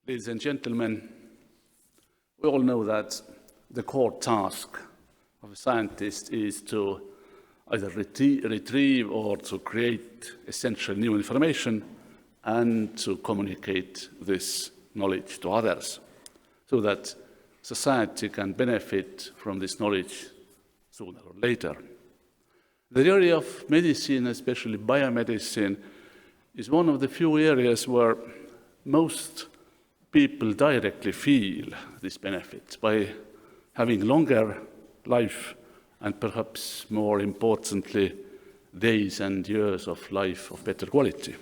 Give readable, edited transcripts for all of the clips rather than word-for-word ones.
Ladies and gentlemen, we all know that the core task of a scientist is to either retrieve or to create essential new information and to communicate this knowledge to others so that society can benefit from this knowledge sooner or later. The area of medicine, especially biomedicine, is one of the few areas where most people directly feel this benefit by having longer life and perhaps more importantly, days and years of life of better quality.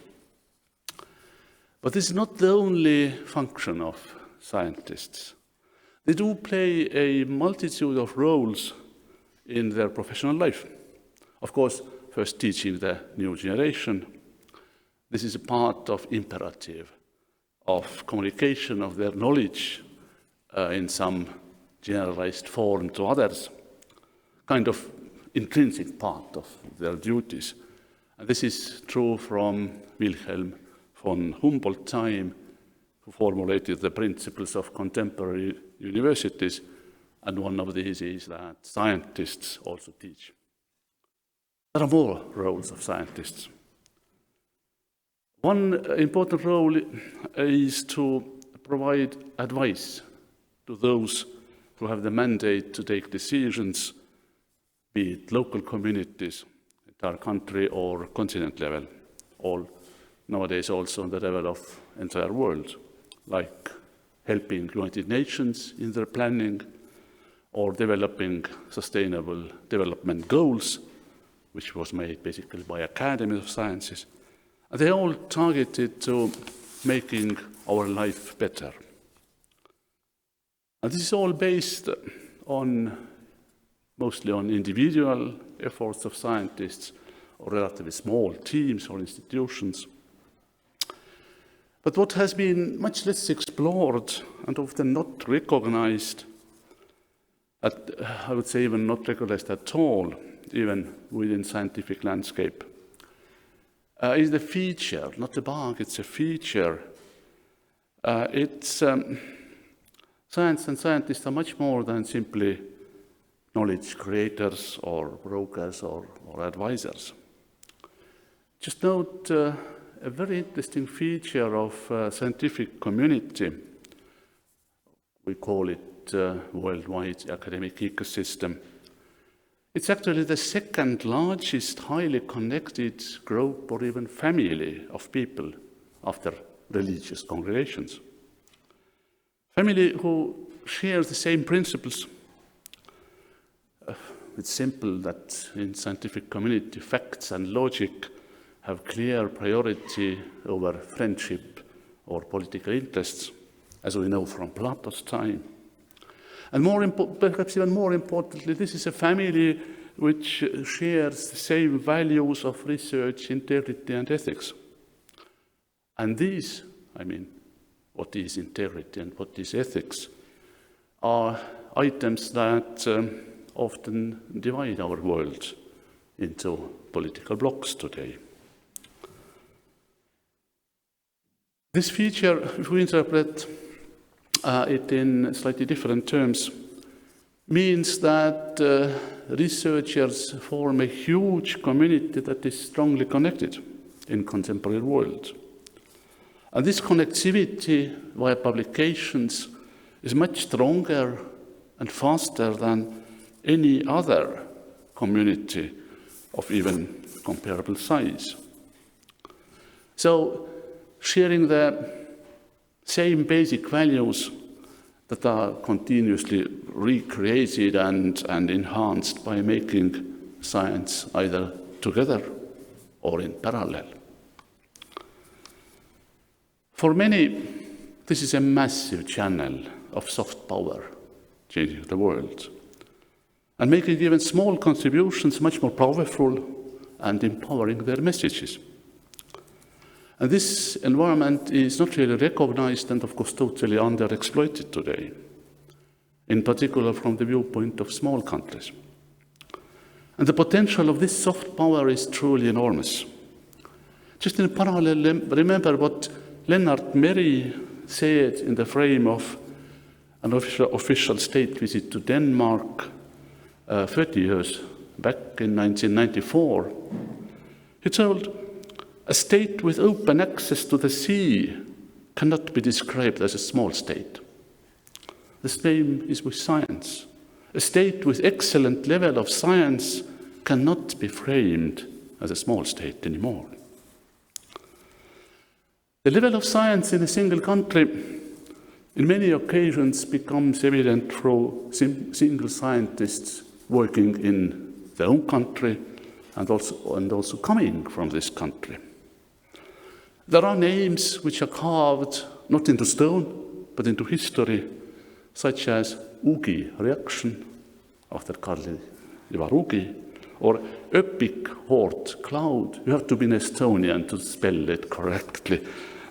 But this is not the only function of scientists. They do play a multitude of roles in their professional life. Of course, first teaching the new generation. This is a part of imperative of communication of their knowledge in some generalized form to others, kind of intrinsic part of their duties. And this is true from Wilhelm von Humboldt time, who formulated the principles of contemporary universities, and one of these is that scientists also teach. There are more roles of scientists. One important role is to provide advice to those who have the mandate to take decisions, be it local communities, entire country or continent level, or nowadays also on the level of entire world, like helping United Nations in their planning or developing sustainable development goals, which was made basically by Academy of Sciences. And they all targeted to making our life better. And this is all based on mostly on individual efforts of scientists or relatively small teams or institutions. But what has been much less explored and often not recognized, I would say even not recognized at all, even within scientific landscape, is the feature, not a bug, it's a feature. Science and scientists are much more than simply knowledge creators or brokers or advisors. Just note a very interesting feature of scientific community. We call it worldwide academic ecosystem. It's actually the second largest highly connected group or even family of people after religious congregations. Family who share the same principles. It's simple that in scientific community, facts and logic have clear priority over friendship or political interests, as we know from Plato's time. And perhaps even more importantly, this is a family which shares the same values of research, integrity, and ethics. And these, what is integrity and what is ethics, are items that often divide our world into political blocks today. This feature, if we interpret it in slightly different terms, means that researchers form a huge community that is strongly connected in contemporary world. And this connectivity via publications is much stronger and faster than any other community of even comparable size. So, sharing the same basic values that are continuously recreated and enhanced by making science either together or in parallel. For many, this is a massive channel of soft power changing the world and making even small contributions much more powerful and empowering their messages. And this environment is not really recognized and, of course, totally underexploited today, in particular from the viewpoint of small countries. And the potential of this soft power is truly enormous. Just in parallel, remember what Lennart Meri said in the frame of an official state visit to Denmark 30 years back in 1994. He told, "A state with open access to the sea cannot be described as a small state. The same is with science. A state with excellent level of science cannot be framed as a small state anymore." The level of science in a single country in many occasions becomes evident through single scientists working in their own country and also coming from this country. There are names which are carved not into stone but into history, such as Ugi reaction after Karl Ivar Ugi, or Öpik Hoort cloud. You have to be an Estonian to spell it correctly,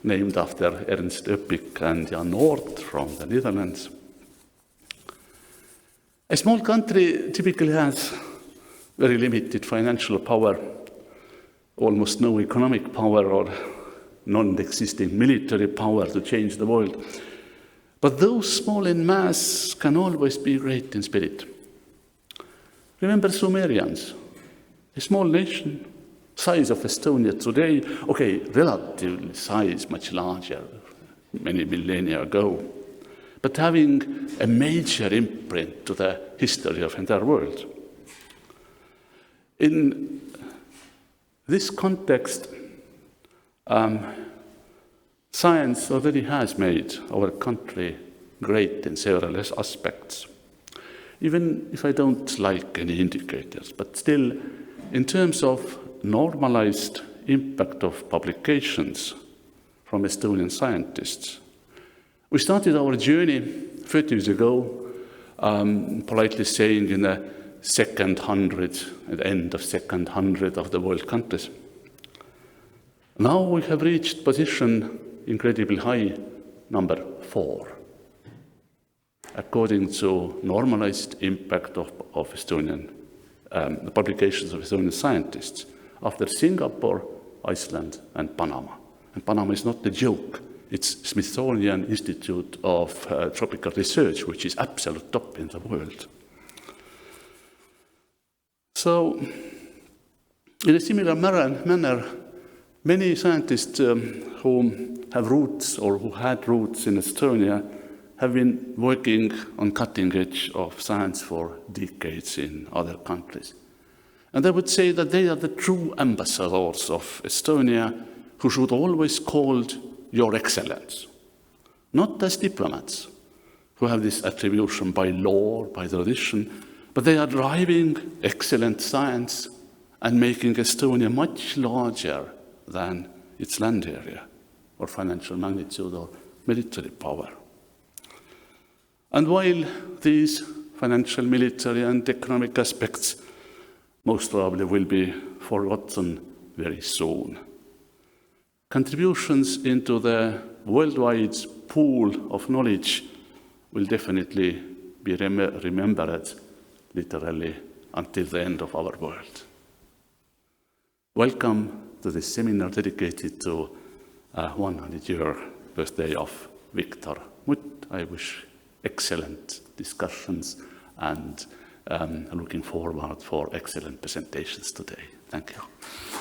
named after Ernst Öpik and Jan Oort from the Netherlands. A small country typically has very limited financial power, almost no economic power or non-existing military power to change the world. But those small in mass can always be great in spirit. Remember Sumerians, a small nation, size of Estonia today, okay, relatively size much larger many millennia ago, but having a major imprint to the history of the entire world. In this context, science already has made our country great in several aspects, even if I don't like any indicators, but still, in terms of normalized impact of publications from Estonian scientists. We started our journey 30 years ago, politely saying in the second hundred, at the end of second hundred of the world countries. Now we have reached position incredibly high, number 4, according to normalized impact of Estonian the publications of Estonian scientists, after Singapore, Iceland, and Panama. And Panama is not a joke. It's Smithsonian Institute of Tropical Research, which is absolute top in the world. So, in a similar manner, many scientists who have roots or who had roots in Estonia have been working on cutting edge of science for decades in other countries. And I would say that they are the true ambassadors of Estonia who should always be called Your Excellence, not as diplomats who have this attribution by law, by tradition, but they are driving excellent science and making Estonia much larger than its land area or financial magnitude or military power. And while these financial, military, and economic aspects most probably will be forgotten very soon, contributions into the worldwide pool of knowledge will definitely be remembered literally until the end of our world. Welcome to this seminar dedicated to 100-year birthday of Viktor Mutt. I wish excellent discussions and looking forward for excellent presentations today. Thank you.